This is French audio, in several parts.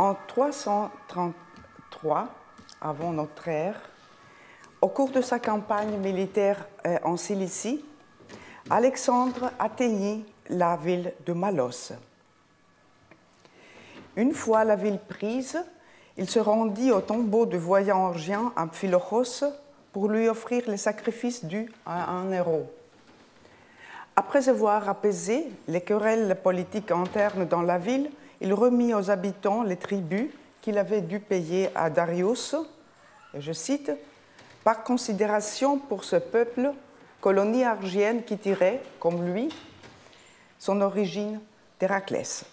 En 333, avant notre ère, au cours de sa campagne militaire en Cilicie, Alexandre atteignit la ville de Malos. Une fois la ville prise, il se rendit au tombeau du voyageur Amphilochos pour lui offrir les sacrifices dus à un héros. Après avoir apaisé les querelles politiques internes dans la ville, il remit aux habitants les tributs qu'il avait dû payer à Darius, et je cite, « Par considération pour ce peuple, colonie argienne qui tirait, comme lui, son origine d'Héraclès. »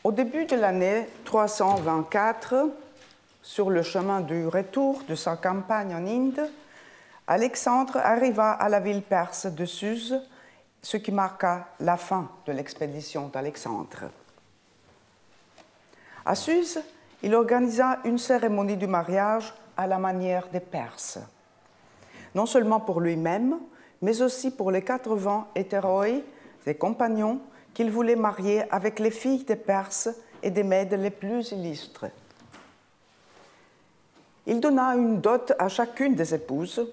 Au début de l'année 324, sur le chemin du retour de sa campagne en Inde, Alexandre arriva à la ville perse de Suse, ce qui marqua la fin de l'expédition d'Alexandre. À Suse, il organisa une cérémonie du mariage à la manière des Perses, non seulement pour lui-même, mais aussi pour les 80 hétéroïs, ses compagnons, qu'il voulait marier avec les filles des Perses et des Mèdes les plus illustres. Il donna une dot à chacune des épouses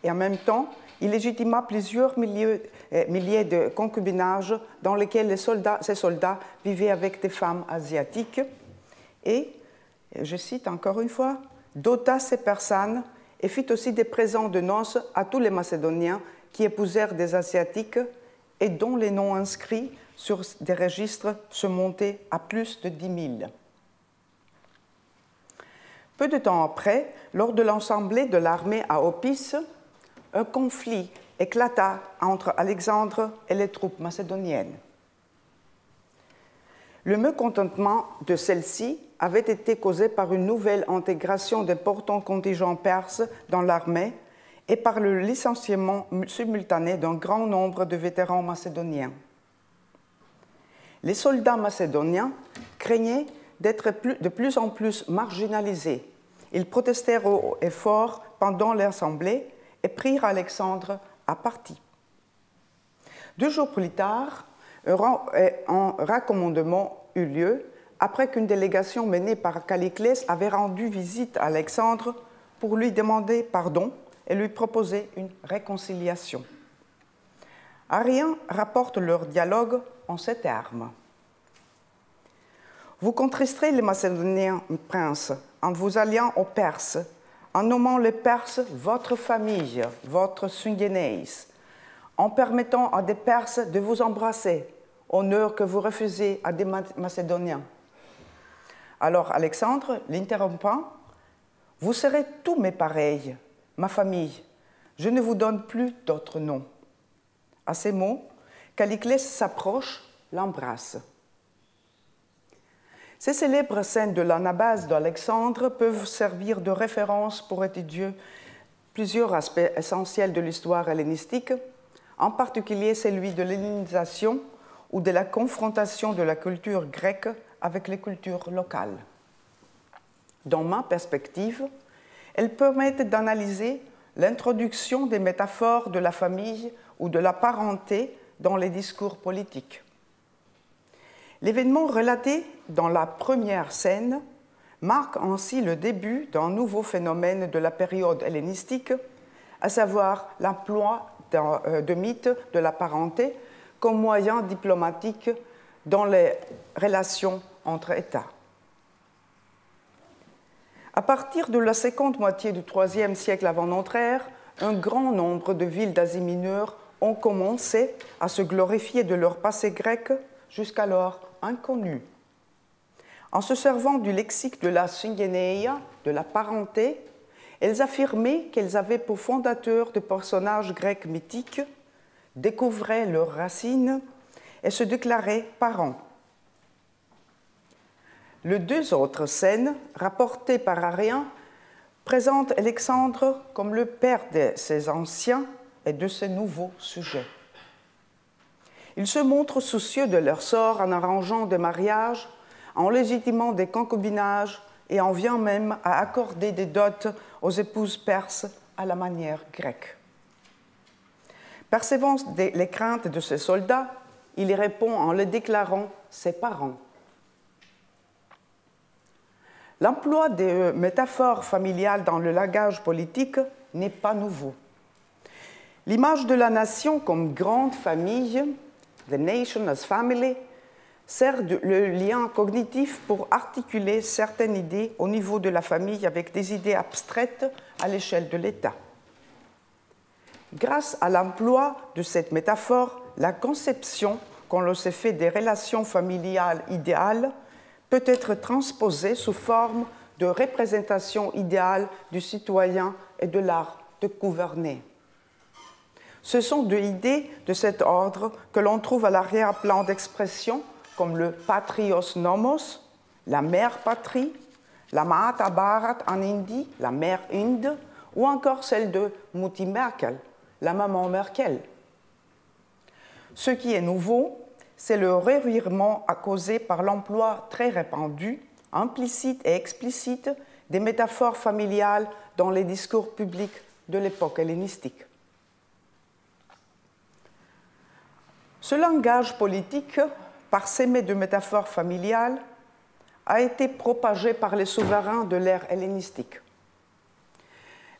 et en même temps, il légitima plusieurs milliers de concubinages dans lesquels ces soldats vivaient avec des femmes asiatiques et, je cite encore une fois, dota ces personnes et fit aussi des présents de noces à tous les Macédoniens qui épousèrent des Asiatiques et dont les noms inscrits sur des registres se montaient à plus de 10 000. Peu de temps après, lors de l'assemblée de l'armée à Opis, un conflit éclata entre Alexandre et les troupes macédoniennes. Le mécontentement de celle-ci avait été causé par une nouvelle intégration d'importants contingents perses dans l'armée et par le licenciement simultané d'un grand nombre de vétérans macédoniens. Les soldats macédoniens craignaient d'être de plus en plus marginalisés. Ils protestèrent haut et fort pendant l'assemblée et prirent Alexandre à partie. 2 jours plus tard, un raccommodement eut lieu après qu'une délégation menée par Calliclès avait rendu visite à Alexandre pour lui demander pardon et lui proposer une réconciliation. Arrien rapporte leur dialogue en ces termes. « Vous contristerez les Macédoniens, princes, en vous alliant aux Perses, en nommant les Perses votre famille, votre Sungénéis, en permettant à des Perses de vous embrasser, honneur que vous refusez à des Macédoniens. » Alors Alexandre, l'interrompant, « Vous serez tous mes pareils, ma famille, je ne vous donne plus d'autres noms. » À ces mots, Calliclès s'approche, l'embrasse. Ces célèbres scènes de l'anabase d'Alexandre peuvent servir de référence pour étudier plusieurs aspects essentiels de l'histoire hellénistique, en particulier celui de l'hellénisation ou de la confrontation de la culture grecque avec les cultures locales. Dans ma perspective, elles permettent d'analyser l'introduction des métaphores de la famille ou de la parenté dans les discours politiques. L'événement relaté dans la première scène marque ainsi le début d'un nouveau phénomène de la période hellénistique, à savoir l'emploi de mythes de la parenté comme moyen diplomatique dans les relations entre États. À partir de la seconde moitié du IIIe siècle avant notre ère, un grand nombre de villes d'Asie mineure ont commencé à se glorifier de leur passé grec jusqu'alors inconnu. En se servant du lexique de la Sungénéia, de la parenté, elles affirmaient qu'elles avaient pour fondateurs des personnages grecs mythiques, découvraient leurs racines et se déclaraient parents. Les 2 autres scènes, rapportées par Arrien, présentent Alexandre comme le père de ses anciens et de ses nouveaux sujets. Il se montre soucieux de leur sort en arrangeant des mariages, en légitimant des concubinages et en vient même à accorder des dots aux épouses perses à la manière grecque. Percevant les craintes de ses soldats, il y répond en les déclarant ses parents L'emploi des métaphores familiales dans le langage politique n'est pas nouveau. L'image de la nation comme grande famille, the nation as family, sert le lien cognitif pour articuler certaines idées au niveau de la famille avec des idées abstraites à l'échelle de l'État. Grâce à l'emploi de cette métaphore, la conception qu'on s'est fait des relations familiales idéales peut être transposée sous forme de représentation idéale du citoyen et de l'art de gouverner. Ce sont des idées de cet ordre que l'on trouve à l'arrière-plan d'expressions comme le patrios nomos, la mère patrie, la Mata Bharat en Indie, la mère Inde, ou encore celle de Mutti Merkel, la maman Merkel. Ce qui est nouveau, c'est le revirement causé par l'emploi très répandu, implicite et explicite, des métaphores familiales dans les discours publics de l'époque hellénistique. Ce langage politique, parsemé de métaphores familiales, a été propagé par les souverains de l'ère hellénistique.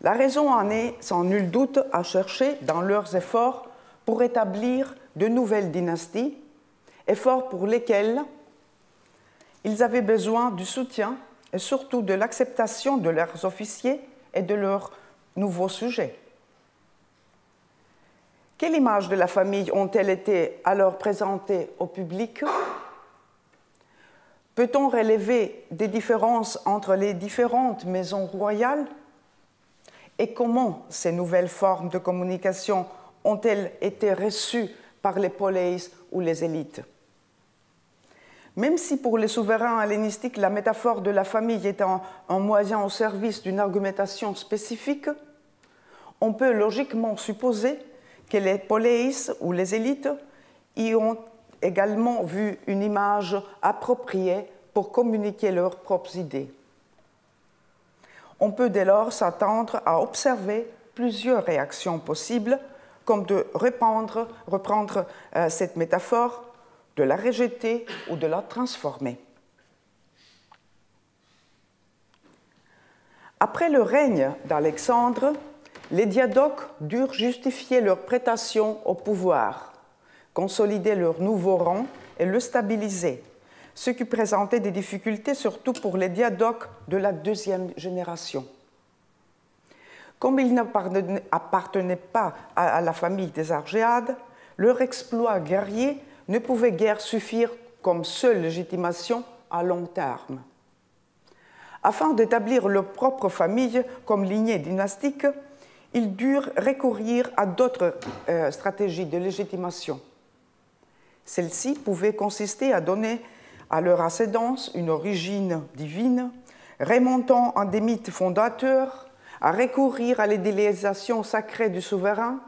La raison en est, sans nul doute, à chercher dans leurs efforts pour établir de nouvelles dynasties, efforts pour lesquels ils avaient besoin du soutien et surtout de l'acceptation de leurs officiers et de leurs nouveaux sujets. Quelle image de la famille ont-elles été alors présentées au public? Peut-on relever des différences entre les différentes maisons royales? Et comment ces nouvelles formes de communication ont-elles été reçues par les poleis ou les élites? Même si pour les souverains hellénistiques, la métaphore de la famille est un moyen au service d'une argumentation spécifique, on peut logiquement supposer que les poleis ou les élites y ont également vu une image appropriée pour communiquer leurs propres idées. On peut dès lors s'attendre à observer plusieurs réactions possibles, comme de reprendre cette métaphore, de la rejeter ou de la transformer. Après le règne d'Alexandre, les diadoques durent justifier leur prétention au pouvoir, consolider leur nouveau rang et le stabiliser, ce qui présentait des difficultés surtout pour les diadoques de la deuxième génération. Comme ils n'appartenaient pas à la famille des Argéades, leur exploit guerrier ne pouvait guère suffire comme seule légitimation à long terme. Afin d'établir leur propre famille comme lignée dynastique, ils durent recourir à d'autres stratégies de légitimation. Celles-ci pouvaient consister à donner à leur ascendance une origine divine, remontant à des mythes fondateurs, à recourir à l'idéalisation sacrée du souverain,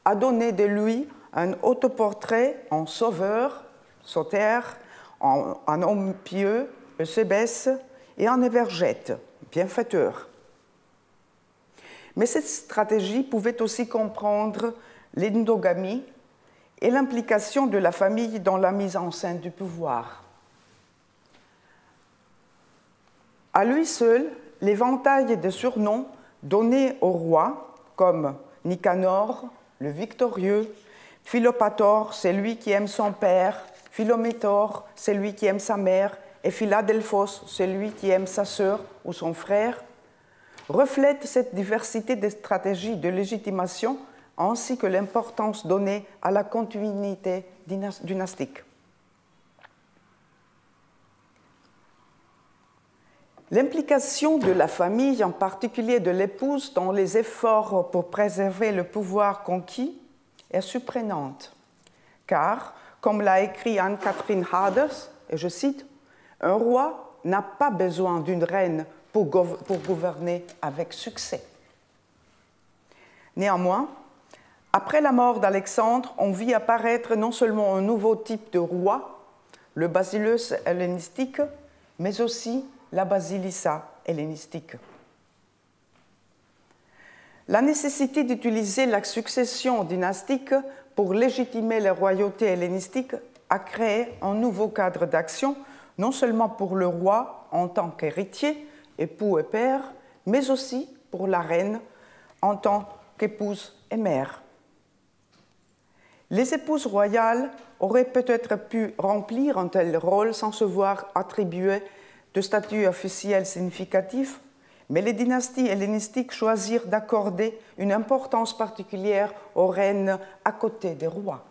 à donner de lui un autoportrait en sauveur, Soter, en homme pieux, Eusébès, et en évergète, bienfaiteur. Mais cette stratégie pouvait aussi comprendre l'endogamie et l'implication de la famille dans la mise en scène du pouvoir. À lui seul, l'éventail de surnoms donnés au roi, comme Nicanor, le victorieux, Philopator, c'est lui qui aime son père, Philométor, c'est lui qui aime sa mère, et Philadelphos, c'est lui qui aime sa sœur ou son frère, reflète cette diversité des stratégies de légitimation ainsi que l'importance donnée à la continuité dynastique. L'implication de la famille, en particulier de l'épouse, dans les efforts pour préserver le pouvoir conquis est surprenante, car, comme l'a écrit Anne-Catherine Haders, et je cite, « Un roi n'a pas besoin d'une reine pour gouverner avec succès. » Néanmoins, après la mort d'Alexandre, on vit apparaître non seulement un nouveau type de roi, le basileus hellénistique, mais aussi la basilissa hellénistique. La nécessité d'utiliser la succession dynastique pour légitimer la royauté hellénistique a créé un nouveau cadre d'action, non seulement pour le roi en tant qu'héritier, époux et père, mais aussi pour la reine en tant qu'épouse et mère. Les épouses royales auraient peut-être pu remplir un tel rôle sans se voir attribuer de statut officiel significatif, mais les dynasties hellénistiques choisirent d'accorder une importance particulière aux reines à côté des rois.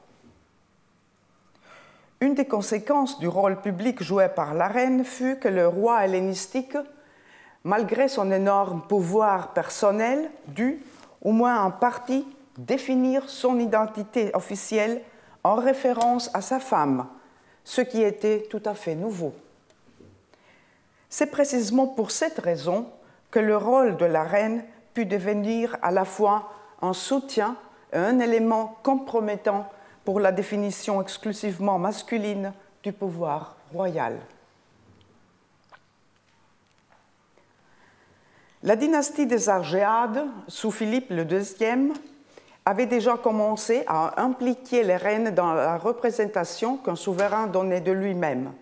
Une des conséquences du rôle public joué par la reine fut que le roi hellénistique, malgré son énorme pouvoir personnel, dut, au moins en partie, définir son identité officielle en référence à sa femme, ce qui était tout à fait nouveau. C'est précisément pour cette raison que le rôle de la reine put devenir à la fois un soutien et un élément compromettant pour la définition exclusivement masculine du pouvoir royal. La dynastie des Argéades, sous Philippe II, avait déjà commencé à impliquer les reines dans la représentation qu'un souverain donnait de lui-même.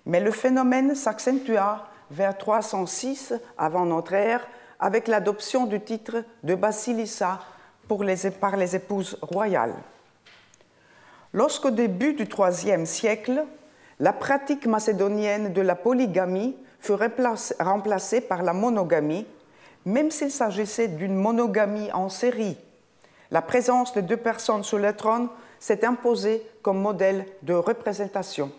Mais le phénomène s'accentua vers 306 avant notre ère avec l'adoption du titre de Basilissa par les épouses royales. Lorsqu'au début du IIIe siècle, la pratique macédonienne de la polygamie fut remplacée par la monogamie, même s'il s'agissait d'une monogamie en série, la présence de deux personnes sur le trône s'est imposée comme modèle de représentation.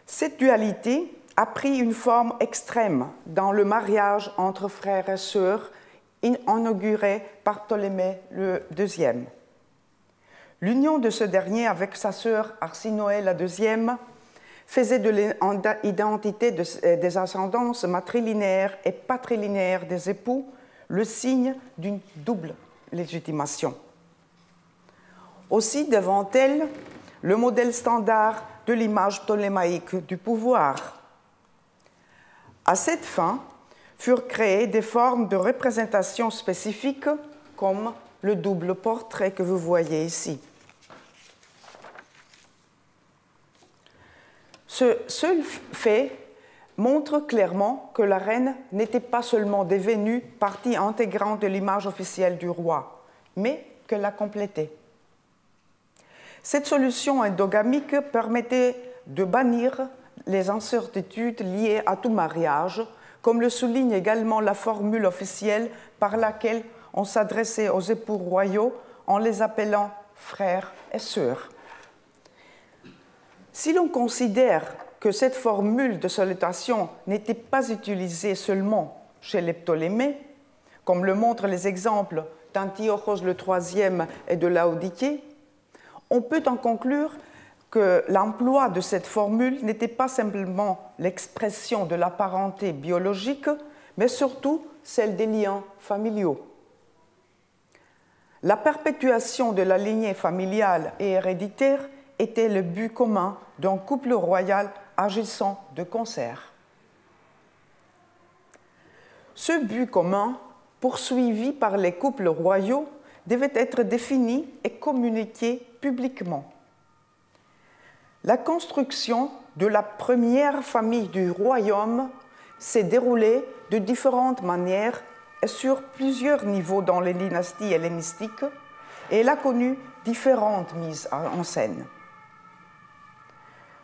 Cette dualité a pris une forme extrême dans le mariage entre frères et sœurs inauguré par Ptolémée II. L'union de ce dernier avec sa sœur Arsinoé la deuxième faisait de l'identité des ascendances matrilinéaires et patrilinéaires des époux le signe d'une double légitimation. Aussi devant elle le modèle standard de l'image ptolémaïque du pouvoir. À cette fin furent créées des formes de représentation spécifiques comme le double portrait que vous voyez ici. Ce seul fait montre clairement que la reine n'était pas seulement devenue partie intégrante de l'image officielle du roi, mais que la complétait. Cette solution endogamique permettait de bannir les incertitudes liées à tout mariage, comme le souligne également la formule officielle par laquelle on s'adressait aux époux royaux en les appelant frères et sœurs. Si l'on considère que cette formule de salutation n'était pas utilisée seulement chez les Ptolémées, comme le montrent les exemples d'Antiochos III et de Laodiquée, on peut en conclure que l'emploi de cette formule n'était pas simplement l'expression de la parenté biologique, mais surtout celle des liens familiaux. La perpétuation de la lignée familiale et héréditaire était le but commun d'un couple royal agissant de concert. Ce but commun, poursuivi par les couples royaux, devait être défini et communiqué publiquement. La construction de la première famille du royaume s'est déroulée de différentes manières et sur plusieurs niveaux dans les dynasties hellénistiques, et elle a connu différentes mises en scène.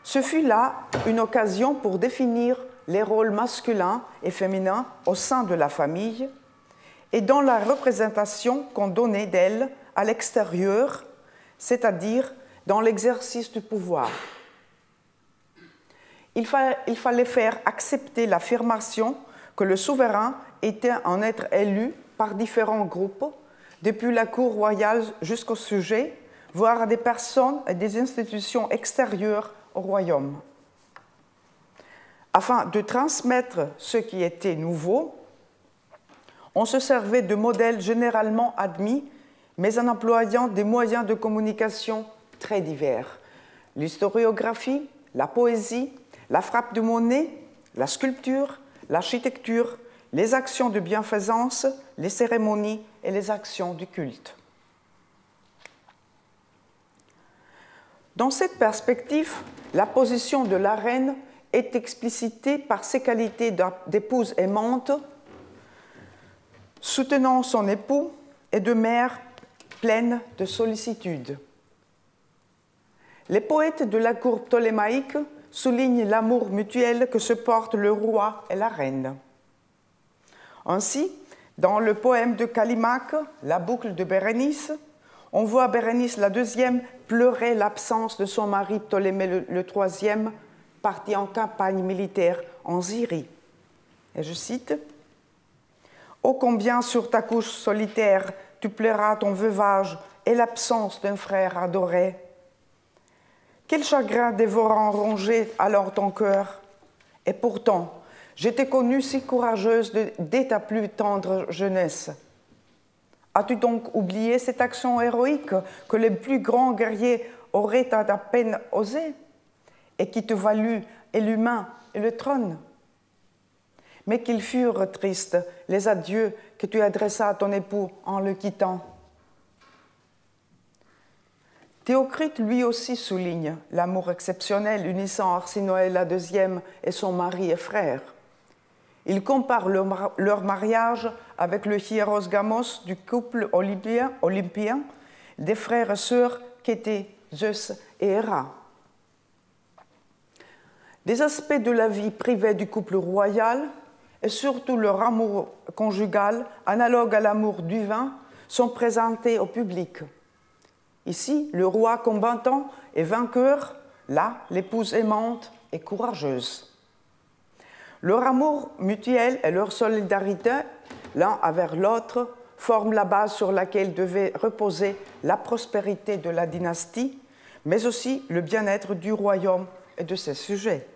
Ce fut là une occasion pour définir les rôles masculins et féminins au sein de la famille et dans la représentation qu'on donnait d'elle à l'extérieur, c'est-à-dire dans l'exercice du pouvoir. Il fallait faire accepter l'affirmation que le souverain était un être élu par différents groupes, depuis la cour royale jusqu'au sujet, voire des personnes et des institutions extérieures au royaume. Afin de transmettre ce qui était nouveau, on se servait de modèles généralement admis, mais en employant des moyens de communication très divers. L'historiographie, la poésie, la frappe de monnaie, la sculpture, l'architecture, les actions de bienfaisance, les cérémonies et les actions du culte. Dans cette perspective, la position de la reine est explicitée par ses qualités d'épouse aimante, soutenant son époux, et de mère pleine de sollicitude. Les poètes de la cour ptolémaïque soulignent l'amour mutuel que se portent le roi et la reine. Ainsi, dans le poème de Callimaque, La boucle de Bérénice, on voit Bérénice la deuxième pleurer l'absence de son mari Ptolémée le troisième, parti en campagne militaire en Syrie. Et je cite « Ô combien sur ta couche solitaire tu plairas ton veuvage et l'absence d'un frère adoré. Quel chagrin dévorant rongeait alors ton cœur. Et pourtant, je t'ai connue si courageuse dès ta plus tendre jeunesse. As-tu donc oublié cette action héroïque que les plus grands guerriers auraient à peine osé et qui te valut et l'humain et le trône? Mais qu'ils furent tristes, les adieux que tu adressas à ton époux en le quittant. Théocrite lui aussi souligne l'amour exceptionnel unissant Arsinoé la deuxième et son mari et frère. Il compare leur mariage avec le hieros gamos du couple olympien des frères et sœurs qu'étaient Zeus et Héra. Des aspects de la vie privée du couple royal et surtout leur amour conjugal, analogue à l'amour du vin, sont présentés au public. Ici, le roi combattant et vainqueur, là, l'épouse aimante et courageuse. Leur amour mutuel et leur solidarité, l'un envers l'autre, forment la base sur laquelle devait reposer la prospérité de la dynastie, mais aussi le bien-être du royaume et de ses sujets.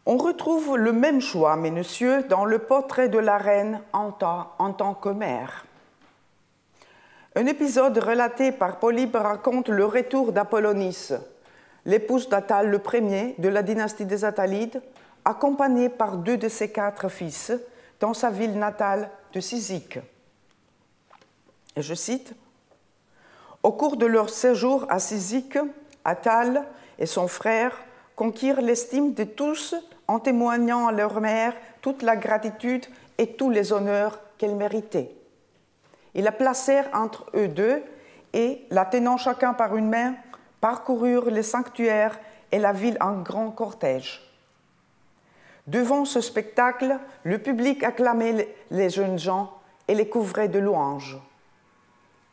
On retrouve le même choix minutieux dans le portrait de la reine en tant que mère. Un épisode relaté par Polybe raconte le retour d'Apollonice, l'épouse d'Attale Ier de la dynastie des Attalides, accompagnée par 2 de ses 4 fils dans sa ville natale de Cyzique. Et je cite « Au cours de leur séjour à Cyzique, Attale et son frère conquirent l'estime de tous en témoignant à leur mère toute la gratitude et tous les honneurs qu'elle méritait. Ils la placèrent entre eux deux et, la tenant chacun par une main, parcoururent les sanctuaires et la ville en grand cortège. Devant ce spectacle, le public acclamait les jeunes gens et les couvrait de louanges.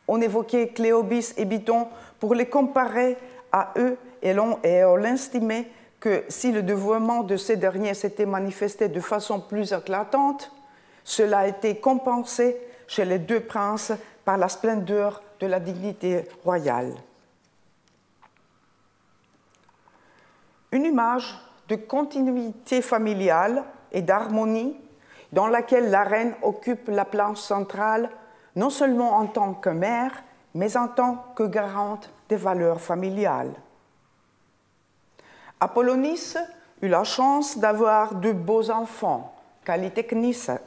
On évoquait Cléobis et Biton pour les comparer à eux et on l'estimait que si le dévouement de ces derniers s'était manifesté de façon plus éclatante, cela a été compensé chez les 2 princes par la splendeur de la dignité royale. Une image de continuité familiale et d'harmonie dans laquelle la reine occupe la place centrale, non seulement en tant que mère, mais en tant que garante des valeurs familiales. Apollonice eut la chance d'avoir 2 beaux enfants, Calliteknessa,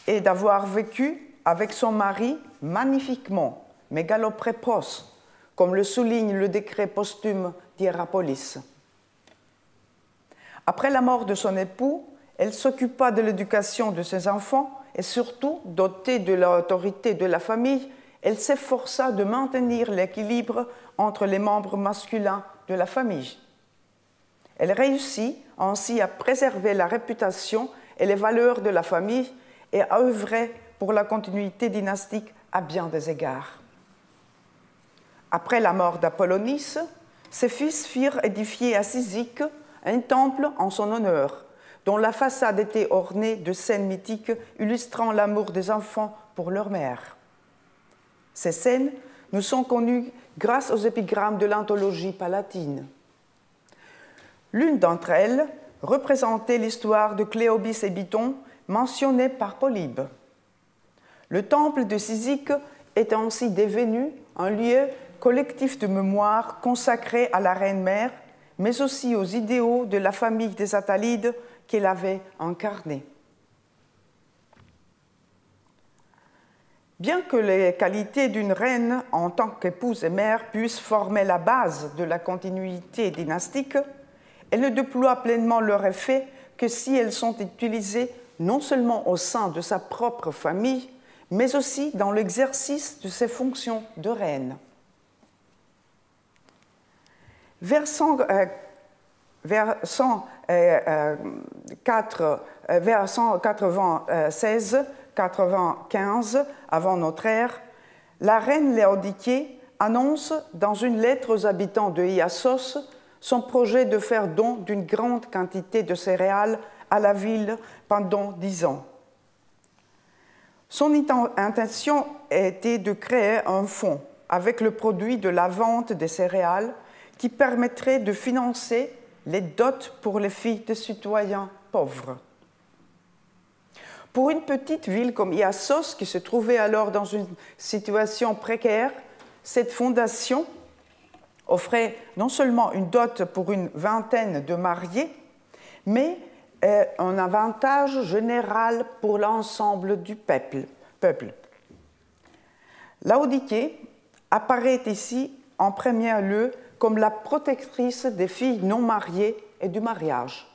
et d'avoir vécu avec son mari magnifiquement, mégaloprépros, comme le souligne le décret posthume d'Hiérapolis. Après la mort de son époux, elle s'occupa de l'éducation de ses enfants et surtout, dotée de l'autorité de la famille, elle s'efforça de maintenir l'équilibre entre les membres masculins de la famille. Elle réussit ainsi à préserver la réputation et les valeurs de la famille et à œuvrer pour la continuité dynastique à bien des égards. Après la mort d'Apollonice, ses fils firent édifier à Cyzique un temple en son honneur, dont la façade était ornée de scènes mythiques illustrant l'amour des enfants pour leur mère. Ces scènes nous sont connues grâce aux épigrammes de l'anthologie palatine. L'une d'entre elles représentait l'histoire de Cléobis et Biton, mentionnée par Polybe. Le temple de Cyzique est ainsi devenu un lieu collectif de mémoire consacré à la reine-mère, mais aussi aux idéaux de la famille des Attalides qu'elle avait incarnés. Bien que les qualités d'une reine en tant qu'épouse et mère puissent former la base de la continuité dynastique, elles ne déploient pleinement leur effet que si elles sont utilisées non seulement au sein de sa propre famille, mais aussi dans l'exercice de ses fonctions de reine. Vers 196-95 avant notre ère, la reine Laodiquée annonce dans une lettre aux habitants de Iassos son projet de faire don d'une grande quantité de céréales à la ville pendant 10 ans. Son intention était de créer un fonds avec le produit de la vente des céréales qui permettrait de financer les dots pour les filles des citoyens pauvres. Pour une petite ville comme Iassos, qui se trouvait alors dans une situation précaire, cette fondation offrait non seulement une dot pour une vingtaine de mariés, mais un avantage général pour l'ensemble du peuple. Laodiquée apparaît ici en premier lieu comme la protectrice des filles non mariées et du mariage.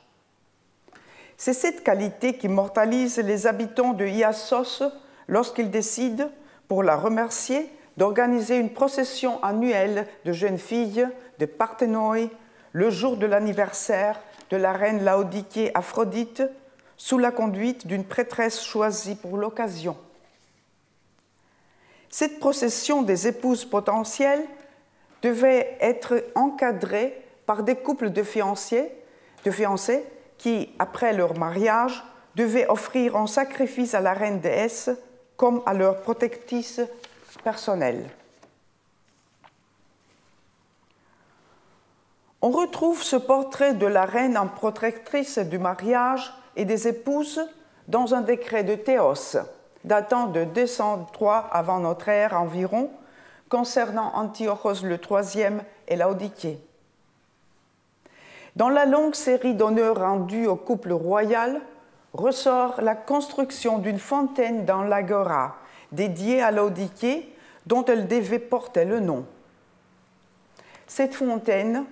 C'est cette qualité qui mortalise les habitants de Iassos lorsqu'ils décident, pour la remercier, d'organiser une procession annuelle de jeunes filles de Parthénoé le jour de l'anniversaire de la reine Laodiquée Aphrodite, sous la conduite d'une prêtresse choisie pour l'occasion. Cette procession des épouses potentielles devait être encadrée par des couples de fiancés qui, après leur mariage, devaient offrir en sacrifice à la reine déesse comme à leur protectrice personnelle. On retrouve ce portrait de la reine en protectrice du mariage et des épouses dans un décret de Théos, datant de 203 avant notre ère environ, concernant Antiochos le IIIe et Laodiquée. Dans la longue série d'honneurs rendus au couple royal, ressort la construction d'une fontaine dans l'agora, dédiée à Laodiquée, dont elle devait porter le nom. Cette fontaine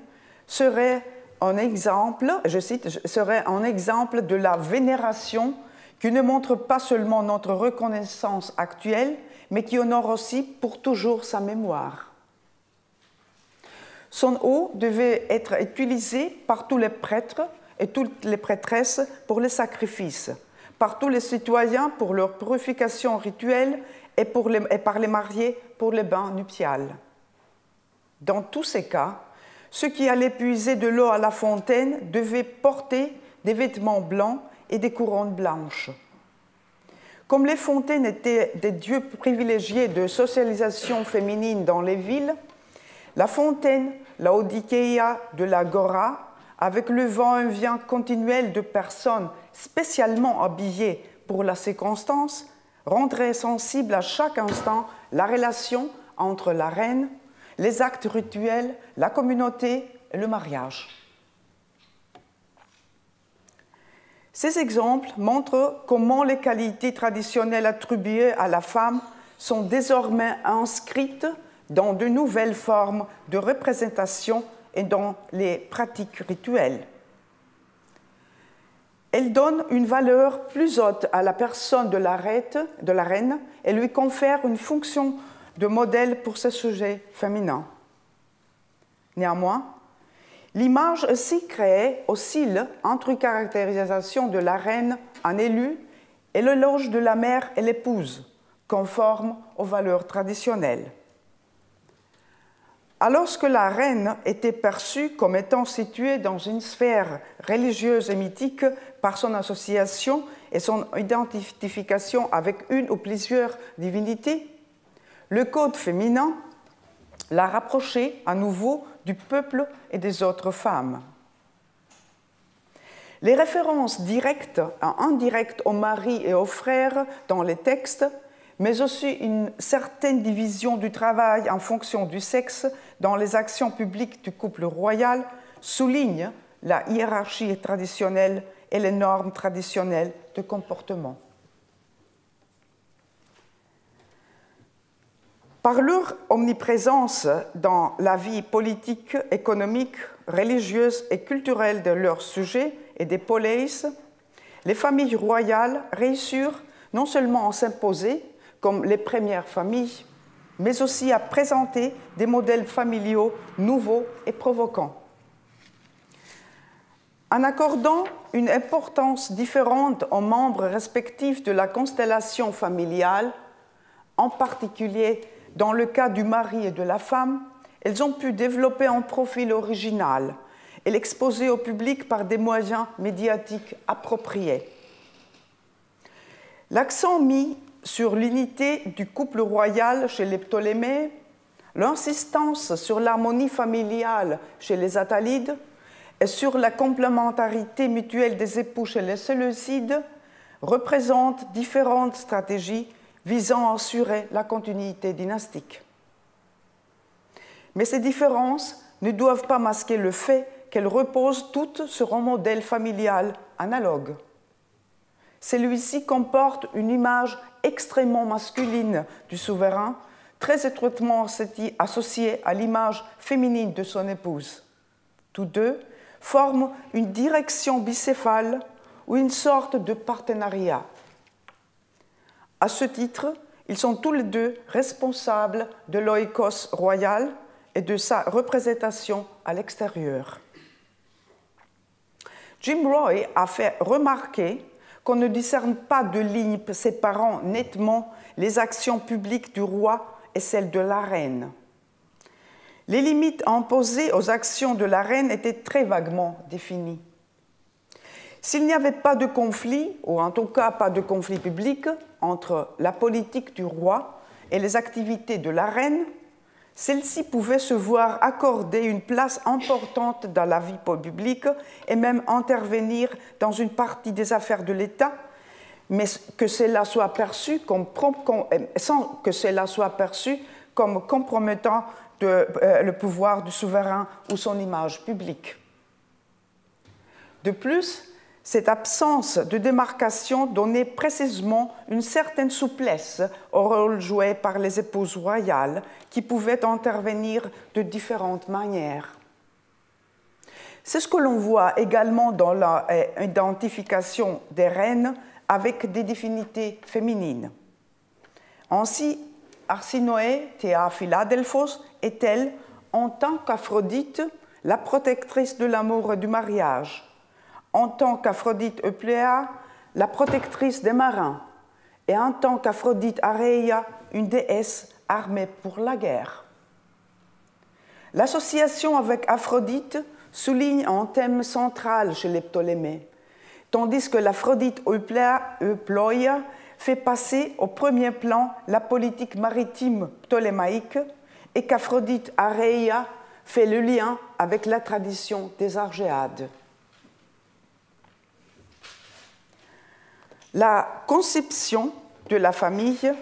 serait un exemple, je cite, serait un exemple de la vénération qui ne montre pas seulement notre reconnaissance actuelle, mais qui honore aussi pour toujours sa mémoire. Son eau devait être utilisée par tous les prêtres et toutes les prêtresses pour les sacrifices, par tous les citoyens pour leur purification rituelle et par les mariés pour les bains nuptiales. Dans tous ces cas, ceux qui allaient puiser de l'eau à la fontaine devaient porter des vêtements blancs et des couronnes blanches. Comme les fontaines étaient des lieux privilégiés de socialisation féminine dans les villes, la fontaine Laodikeia de l'Agora, avec le va-et-vient continuel de personnes spécialement habillées pour la circonstance, rendrait sensible à chaque instant la relation entre la reine, les actes rituels, la communauté et le mariage. Ces exemples montrent comment les qualités traditionnelles attribuées à la femme sont désormais inscrites dans de nouvelles formes de représentation et dans les pratiques rituelles. Elles donnent une valeur plus haute à la personne de la reine et lui confèrent une fonction de modèle pour ses sujets féminins. Néanmoins, l'image ainsi créée oscille entre une caractérisation de la reine en élue et l'éloge de la mère et l'épouse, conforme aux valeurs traditionnelles. Alors que la reine était perçue comme étant située dans une sphère religieuse et mythique par son association et son identification avec une ou plusieurs divinités, le code féminin l'a rapprochée à nouveau du peuple et des autres femmes. Les références directes et indirectes aux maris et aux frères dans les textes, mais aussi une certaine division du travail en fonction du sexe dans les actions publiques du couple royal, soulignent la hiérarchie traditionnelle et les normes traditionnelles de comportement. Par leur omniprésence dans la vie politique, économique, religieuse et culturelle de leurs sujets et des poleis, les familles royales réussirent non seulement à s'imposer comme les premières familles, mais aussi à présenter des modèles familiaux nouveaux et provocants. En accordant une importance différente aux membres respectifs de la constellation familiale, en particulier dans le cas du mari et de la femme, elles ont pu développer un profil original et l'exposer au public par des moyens médiatiques appropriés. L'accent mis sur l'unité du couple royal chez les Ptolémées, l'insistance sur l'harmonie familiale chez les Attalides et sur la complémentarité mutuelle des époux chez les Séleucides représentent différentes stratégies visant à assurer la continuité dynastique. Mais ces différences ne doivent pas masquer le fait qu'elles reposent toutes sur un modèle familial analogue. Celui-ci comporte une image extrêmement masculine du souverain, très étroitement associée à l'image féminine de son épouse. Tous deux forment une direction bicéphale ou une sorte de partenariat. À ce titre, ils sont tous les deux responsables de l'oikos royal et de sa représentation à l'extérieur. Jim Roy a fait remarquer qu'on ne discerne pas de ligne séparant nettement les actions publiques du roi et celles de la reine. Les limites imposées aux actions de la reine étaient très vaguement définies. S'il n'y avait pas de conflit, ou en tout cas pas de conflit public, entre la politique du roi et les activités de la reine, celle-ci pouvait se voir accorder une place importante dans la vie publique et même intervenir dans une partie des affaires de l'État, mais que cela soit perçu sans que cela soit perçu comme compromettant le pouvoir du souverain ou son image publique. De plus, cette absence de démarcation donnait précisément une certaine souplesse au rôle joué par les épouses royales qui pouvaient intervenir de différentes manières. C'est ce que l'on voit également dans l'identification des reines avec des divinités féminines. Ainsi, Arsinoé, Théa Philadelphos, est-elle, en tant qu'Aphrodite, la protectrice de l'amour et du mariage, en tant qu'Aphrodite Eupléa, la protectrice des marins, et en tant qu'Aphrodite Areia, une déesse armée pour la guerre. L'association avec Aphrodite souligne un thème central chez les Ptolémées, tandis que l'Aphrodite Euploia fait passer au premier plan la politique maritime ptolémaïque et qu'Aphrodite Areia fait le lien avec la tradition des Argéades. La conception de la famille,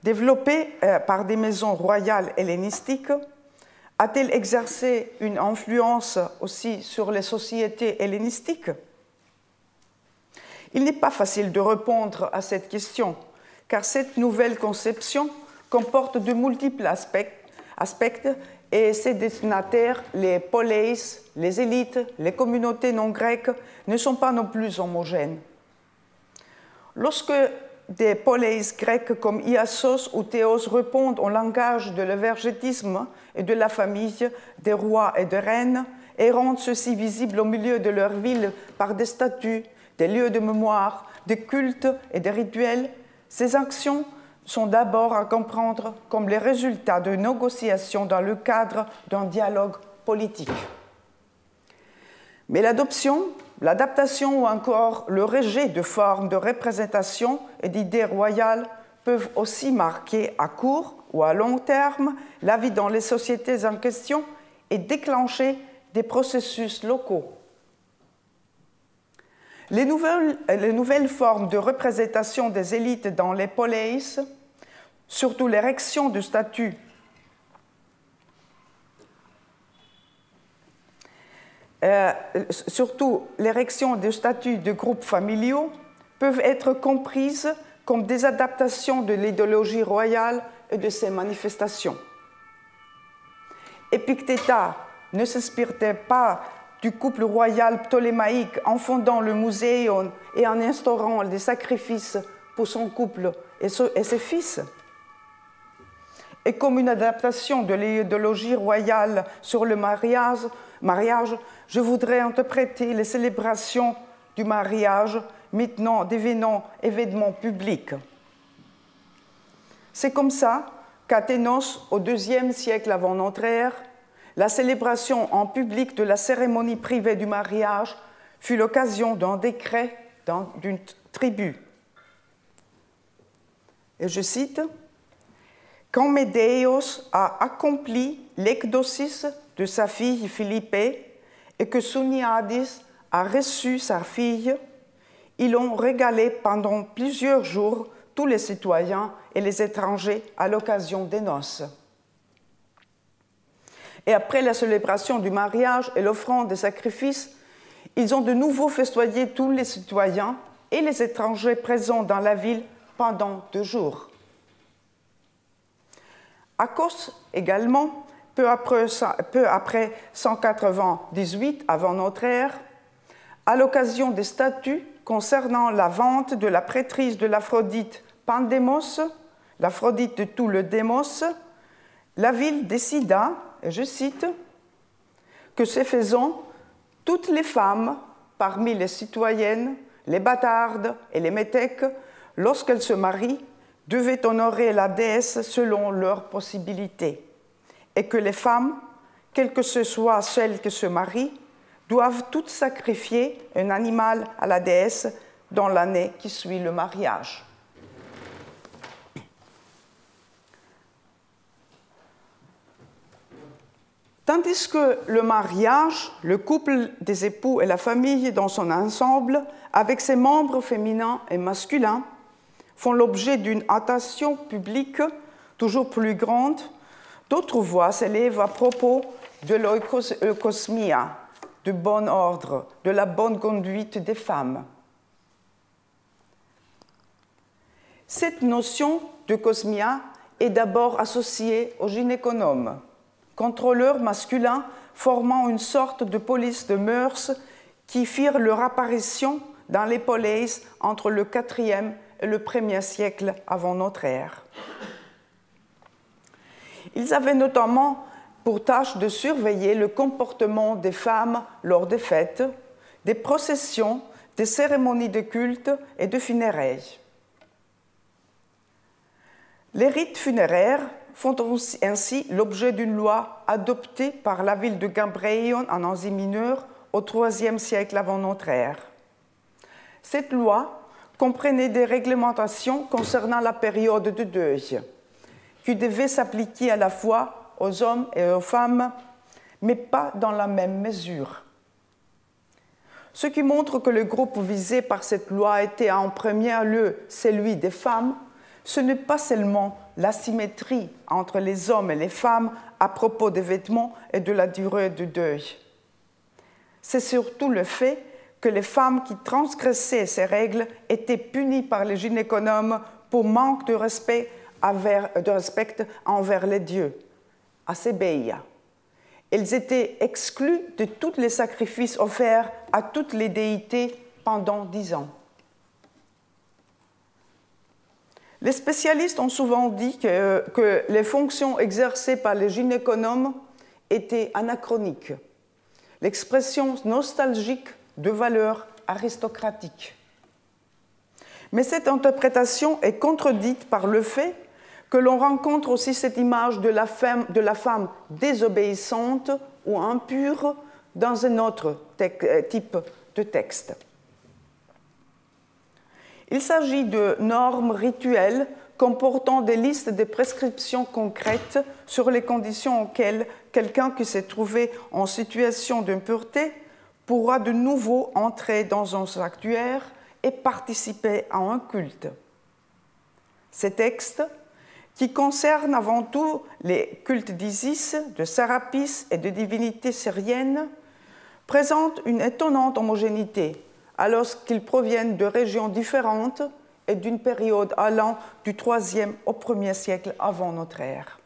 développée par des maisons royales hellénistiques, a-t-elle exercé une influence aussi sur les sociétés hellénistiques? Il n'est pas facile de répondre à cette question, car cette nouvelle conception comporte de multiples aspects et ses destinataires, les poleis, les élites, les communautés non grecques, ne sont pas non plus homogènes. Lorsque des poleis grecs comme Iassos ou Théos répondent au langage de l'évergétisme et de la famille des rois et des reines et rendent ceux-ci visibles au milieu de leur ville par des statues, des lieux de mémoire, des cultes et des rituels, ces actions sont d'abord à comprendre comme les résultats de négociations dans le cadre d'un dialogue politique. Mais l'adaptation ou encore le rejet de formes de représentation et d'idées royales peuvent aussi marquer à court ou à long terme la vie dans les sociétés en question et déclencher des processus locaux. Les nouvelles formes de représentation des élites dans les poleis, surtout l'érection de statues de groupes familiaux, peuvent être comprises comme des adaptations de l'idéologie royale et de ses manifestations. Épictéta ne s'inspire-t-elle pas du couple royal ptolémaïque en fondant le Muséon et en instaurant des sacrifices pour son couple et ses fils? Et comme une adaptation de l'idéologie royale sur le mariage, je voudrais interpréter les célébrations du mariage maintenant devenant événements publics. C'est comme ça qu'Athénos, au IIe siècle avant notre ère, la célébration en public de la cérémonie privée du mariage fut l'occasion d'un décret d'une tribu. Et je cite, « Quand Médéos a accompli l'exodosis de sa fille Philippée et que Suniadis a reçu sa fille, ils l'ont régalé pendant plusieurs jours tous les citoyens et les étrangers à l'occasion des noces. Et après la célébration du mariage et l'offrande des sacrifices, ils ont de nouveau festoyé tous les citoyens et les étrangers présents dans la ville pendant 2 jours. Akos également, peu après 198 avant notre ère, à l'occasion des statuts concernant la vente de la prêtrise de l'Aphrodite Pandémos, l'Aphrodite de tout le Démos, la ville décida, et je cite, que ce faisant, toutes les femmes, parmi les citoyennes, les bâtardes et les métèques, lorsqu'elles se marient, devaient honorer la déesse selon leurs possibilités, et que les femmes, quelles que ce soit celles qui se marient, doivent toutes sacrifier un animal à la déesse dans l'année qui suit le mariage. Tandis que le mariage, le couple des époux et la famille dans son ensemble, avec ses membres féminins et masculins, font l'objet d'une attention publique toujours plus grande, d'autres voix s'élèvent à propos de l'oikosmia, du bon ordre, de la bonne conduite des femmes. Cette notion de cosmia est d'abord associée aux gynéconomes, contrôleurs masculins formant une sorte de police de mœurs qui firent leur apparition dans les poleis entre le IVe et le 1er siècle avant notre ère. Ils avaient notamment pour tâche de surveiller le comportement des femmes lors des fêtes, des processions, des cérémonies de culte et de funérailles. Les rites funéraires font ainsi l'objet d'une loi adoptée par la ville de Gambreion en Asie mineure au IIIe siècle avant notre ère. Cette loi comprenait des réglementations concernant la période de deuil, qui devaient s'appliquer à la fois aux hommes et aux femmes, mais pas dans la même mesure. Ce qui montre que le groupe visé par cette loi était en premier lieu celui des femmes, ce n'est pas seulement l'asymétrie entre les hommes et les femmes à propos des vêtements et de la durée du deuil. C'est surtout le fait que les femmes qui transgressaient ces règles étaient punies par les gynéconomes pour manque de respect envers les dieux, Asebeia. Elles étaient exclues de tous les sacrifices offerts à toutes les déités pendant 10 ans. Les spécialistes ont souvent dit que les fonctions exercées par les gynéconomes étaient anachroniques, l'expression nostalgique de valeurs aristocratiques. Mais cette interprétation est contredite par le fait que l'on rencontre aussi cette image de la femme désobéissante ou impure dans un autre type de texte. Il s'agit de normes rituelles comportant des listes de prescriptions concrètes sur les conditions auxquelles quelqu'un qui s'est trouvé en situation d'impureté pourra de nouveau entrer dans un sanctuaire et participer à un culte. Ces textes, qui concernent avant tout les cultes d'Isis, de Sérapis et de divinités syriennes, présentent une étonnante homogénéité, alors qu'ils proviennent de régions différentes est d'une période allant du IIIe au Ier siècle avant notre ère.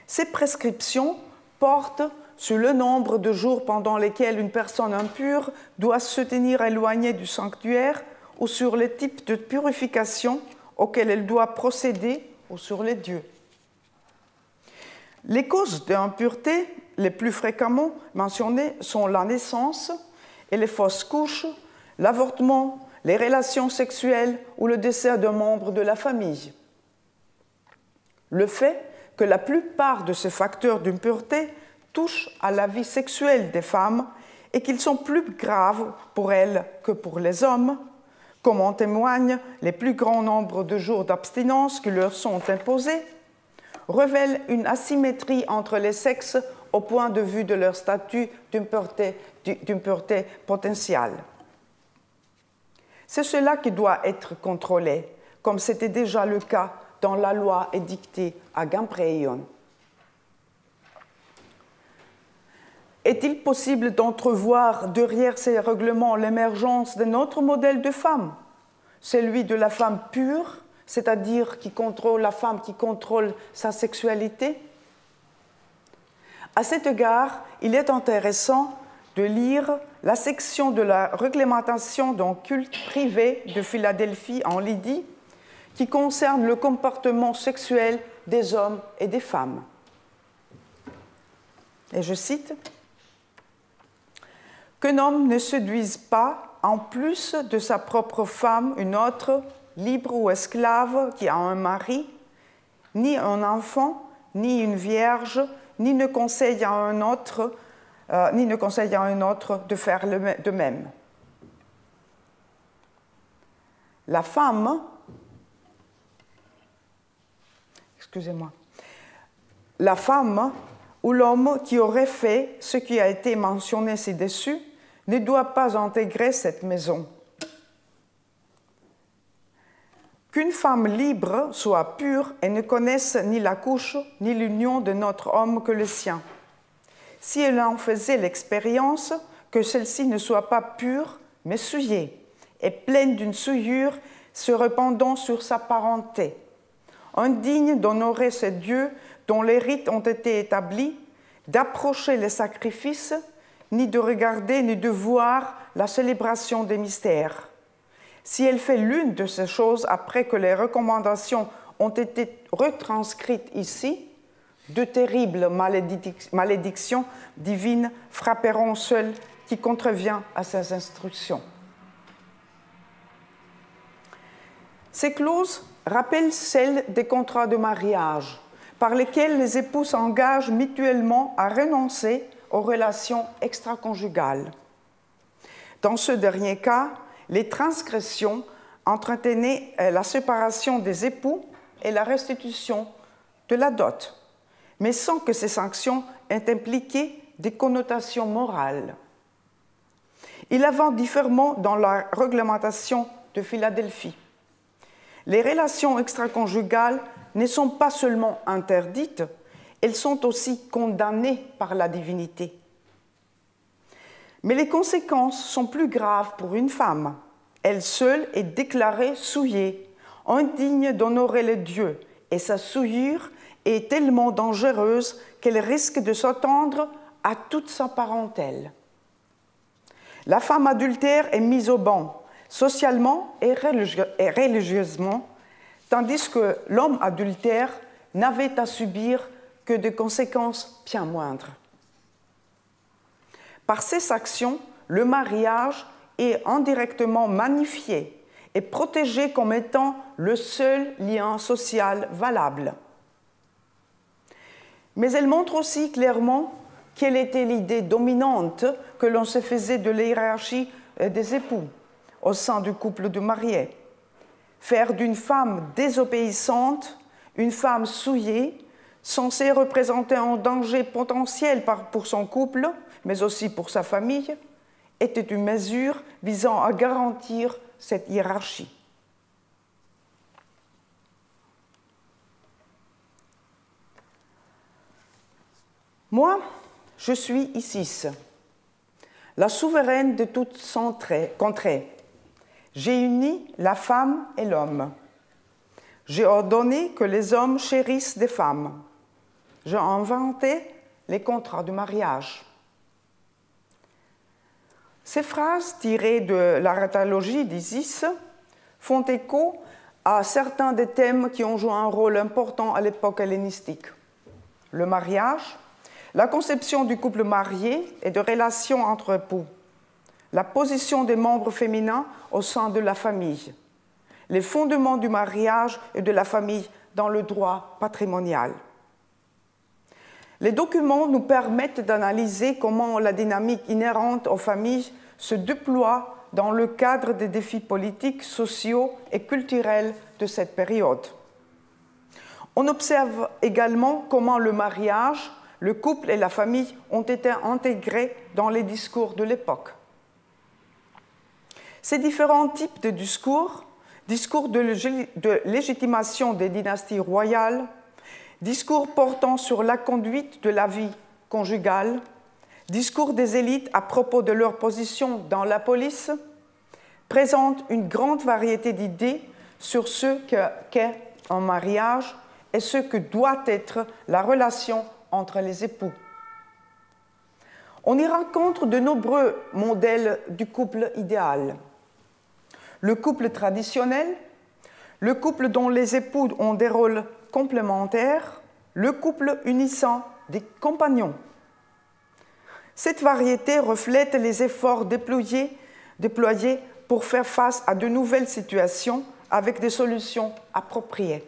Ces prescriptions portent sur le nombre de jours pendant lesquels une personne impure doit se tenir éloignée du sanctuaire ou sur les types de purification auxquels elle doit procéder ou sur les dieux. Les causes d'impureté les plus fréquemment mentionnées sont la naissance et les fausses couches, l'avortement, les relations sexuelles ou le décès d'un membre de la famille. Le fait que la plupart de ces facteurs d'impureté touchent à la vie sexuelle des femmes et qu'ils sont plus graves pour elles que pour les hommes, comme en témoignent les plus grands nombres de jours d'abstinence qui leur sont imposés, révèle une asymétrie entre les sexes au point de vue de leur statut d'impureté potentielle. C'est cela qui doit être contrôlé, comme c'était déjà le cas dans la loi édictée à Gampréion. Est-il possible d'entrevoir derrière ces règlements l'émergence d'un autre modèle de femme, celui de la femme pure, c'est-à-dire qui contrôle la femme qui contrôle sa sexualité? À cet égard, il est intéressant de lire la section de la réglementation d'un culte privé de Philadelphie en Lydie qui concerne le comportement sexuel des hommes et des femmes. Et je cite: « Qu'un homme ne séduise pas, en plus de sa propre femme, une autre, libre ou esclave, qui a un mari, ni un enfant, ni une vierge, ni ne conseille à un autre, de faire de même. » La femme, la femme ou l'homme qui aurait fait ce qui a été mentionné ci-dessus ne doit pas intégrer cette maison. Qu'une femme libre soit pure et ne connaisse ni la couche ni l'union de notre homme que le sien. Si elle en faisait l'expérience, que celle-ci ne soit pas pure, mais souillée, et pleine d'une souillure se répandant sur sa parenté, indigne d'honorer ces dieux dont les rites ont été établis, d'approcher les sacrifices, ni de regarder ni de voir la célébration des mystères. Si elle fait l'une de ces choses après que les recommandations ont été retranscrites ici, de terribles malédictions divines frapperont celle qui contrevient à ces instructions. Ces clauses rappellent celles des contrats de mariage, par lesquels les époux s'engagent mutuellement à renoncer aux relations extraconjugales. Dans ce dernier cas, les transgressions entraînaient la séparation des époux et la restitution de la dot, mais sans que ces sanctions aient impliqué des connotations morales. Il en va différemment dans la réglementation de Philadelphie. Les relations extraconjugales ne sont pas seulement interdites, elles sont aussi condamnées par la divinité. Mais les conséquences sont plus graves pour une femme. Elle seule est déclarée souillée, indigne d'honorer les dieux, et sa souillure est tellement dangereuse qu'elle risque de s'étendre à toute sa parentèle. La femme adultère est mise au ban, socialement et religieusement, tandis que l'homme adultère n'avait à subir que des conséquences bien moindres. Par ces actions, le mariage est indirectement magnifié et protégé comme étant le seul lien social valable. Mais elle montre aussi clairement quelle était l'idée dominante que l'on se faisait de la hiérarchie des époux au sein du couple de mariés. Faire d'une femme désobéissante une femme souillée, censée représenter un danger potentiel pour son couple, mais aussi pour sa famille, était une mesure visant à garantir cette hiérarchie. Moi, je suis Isis, la souveraine de toute contrée. J'ai uni la femme et l'homme. J'ai ordonné que les hommes chérissent des femmes. J'ai inventé les contrats de mariage. Ces phrases tirées de la Ratalogie d'Isis font écho à certains des thèmes qui ont joué un rôle important à l'époque hellénistique. Le mariage, la conception du couple marié et de relations entre époux, la position des membres féminins au sein de la famille, les fondements du mariage et de la famille dans le droit patrimonial. Les documents nous permettent d'analyser comment la dynamique inhérente aux familles se déploie dans le cadre des défis politiques, sociaux et culturels de cette période. On observe également comment le mariage, le couple et la famille ont été intégrés dans les discours de l'époque. Ces différents types de discours de légitimation des dynasties royales, discours portant sur la conduite de la vie conjugale, discours des élites à propos de leur position dans la police, présentent une grande variété d'idées sur ce qu'est un mariage et ce que doit être la relation entre les époux. On y rencontre de nombreux modèles du couple idéal. Le couple traditionnel, le couple dont les époux ont des rôles complémentaires, le couple unissant des compagnons. Cette variété reflète les efforts déployés pour faire face à de nouvelles situations avec des solutions appropriées.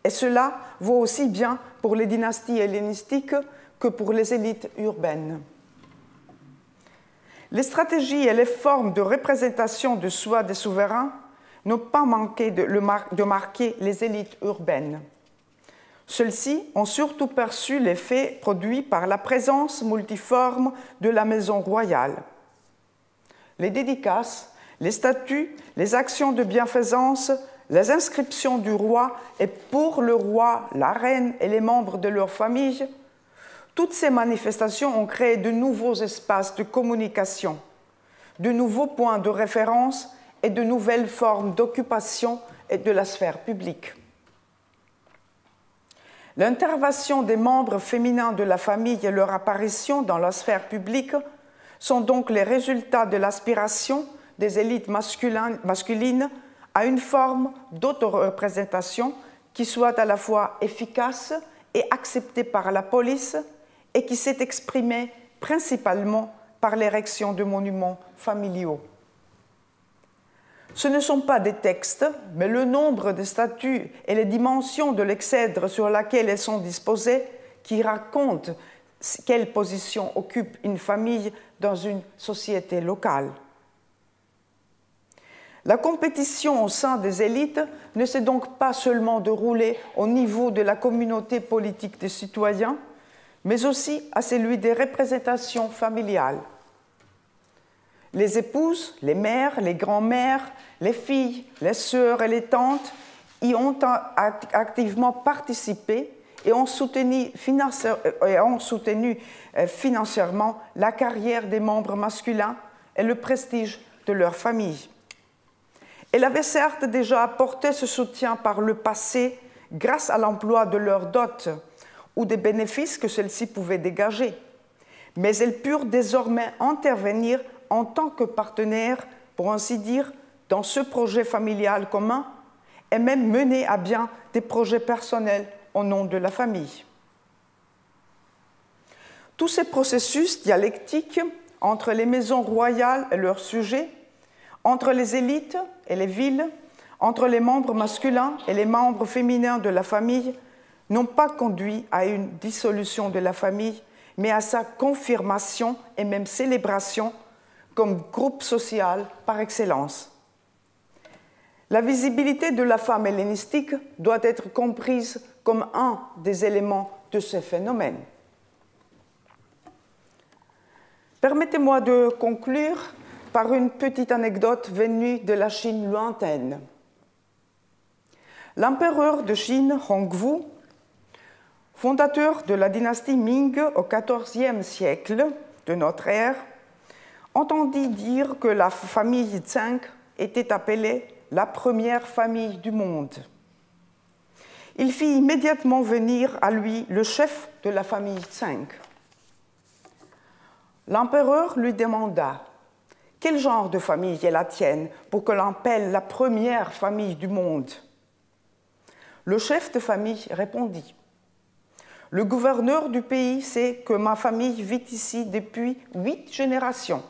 Et cela vaut aussi bien pour les dynasties hellénistiques que pour les élites urbaines. Les stratégies et les formes de représentation de soi des souverains n'ont pas manqué de marquer les élites urbaines. Celles-ci ont surtout perçu l'effet produit par la présence multiforme de la maison royale. Les dédicaces, les statuts, les actions de bienfaisance, les inscriptions du roi et pour le roi, la reine et les membres de leur famille, toutes ces manifestations ont créé de nouveaux espaces de communication, de nouveaux points de référence et de nouvelles formes d'occupation et de la sphère publique. L'intervention des membres féminins de la famille et leur apparition dans la sphère publique sont donc les résultats de l'aspiration des élites masculines à une forme d'autoreprésentation qui soit à la fois efficace et acceptée par la police et qui s'est exprimée principalement par l'érection de monuments familiaux. Ce ne sont pas des textes, mais le nombre de statues et les dimensions de l'exèdre sur laquelle elles sont disposées qui racontent quelle position occupe une famille dans une société locale. La compétition au sein des élites ne s'est donc pas seulement déroulée au niveau de la communauté politique des citoyens, mais aussi à celui des représentations familiales. Les épouses, les mères, les grands-mères, les filles, les sœurs et les tantes y ont activement participé et ont soutenu financièrement la carrière des membres masculins et le prestige de leur famille. Elle avait certes déjà apporté ce soutien par le passé grâce à l'emploi de leurs dots ou des bénéfices que celles-ci pouvaient dégager, mais elles purent désormais intervenir en tant que partenaires, pour ainsi dire, dans ce projet familial commun et même mener à bien des projets personnels au nom de la famille. Tous ces processus dialectiques entre les maisons royales et leurs sujets, entre les élites et les villes, entre les membres masculins et les membres féminins de la famille, n'ont pas conduit à une dissolution de la famille, mais à sa confirmation et même célébration comme groupe social par excellence. La visibilité de la femme hellénistique doit être comprise comme un des éléments de ce phénomène. Permettez-moi de conclure par une petite anecdote venue de la Chine lointaine. L'empereur de Chine, Hongwu, fondateur de la dynastie Ming au XIVe siècle de notre ère, entendit dire que la famille Zheng était appelée la première famille du monde. Il fit immédiatement venir à lui le chef de la famille Tseng. L'empereur lui demanda « Quel genre de famille est la tienne pour que l'on l'appelle la première famille du monde ?» Le chef de famille répondit « Le gouverneur du pays sait que ma famille vit ici depuis 8 générations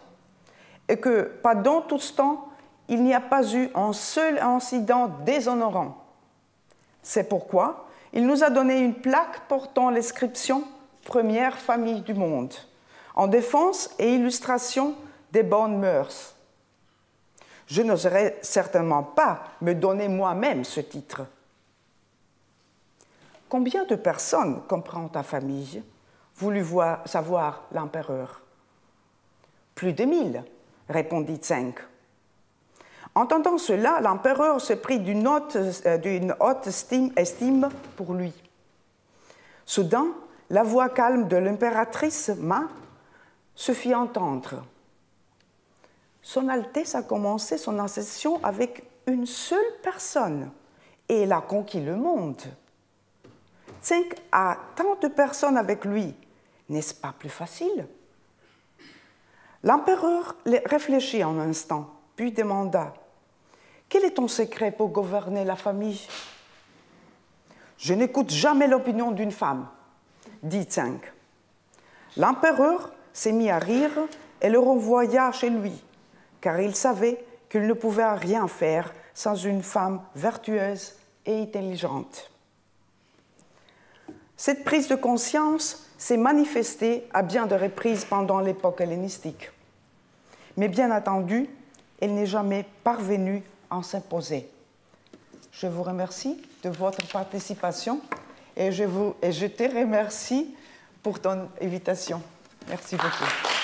et que pendant tout ce temps, il n'y a pas eu un seul incident déshonorant. C'est pourquoi il nous a donné une plaque portant l'inscription « Première famille du monde » en défense et illustration des bonnes mœurs. Je n'oserais certainement pas me donner moi-même ce titre. « Combien de personnes comprend ta famille ?» voulut savoir l'empereur. « Plus de 1000, répondit Tseng. Entendant cela, l'empereur se prit d'une haute estime pour lui. Soudain, la voix calme de l'impératrice Ma se fit entendre. Son Altesse a commencé son ascension avec une seule personne et elle a conquis le monde. Tseng a tant de personnes avec lui, n'est-ce pas plus facile? L'empereur réfléchit un instant, puis demanda « Quel est ton secret pour gouverner la famille ?»« Je n'écoute jamais l'opinion d'une femme, » dit Tseng. L'empereur s'est mis à rire et le renvoya chez lui, car il savait qu'il ne pouvait rien faire sans une femme vertueuse et intelligente. Cette prise de conscience s'est manifestée à bien de reprises pendant l'époque hellénistique. Mais bien entendu, elle n'est jamais parvenue à s'imposer. Je vous remercie de votre participation et je te remercie pour ton invitation. Merci beaucoup.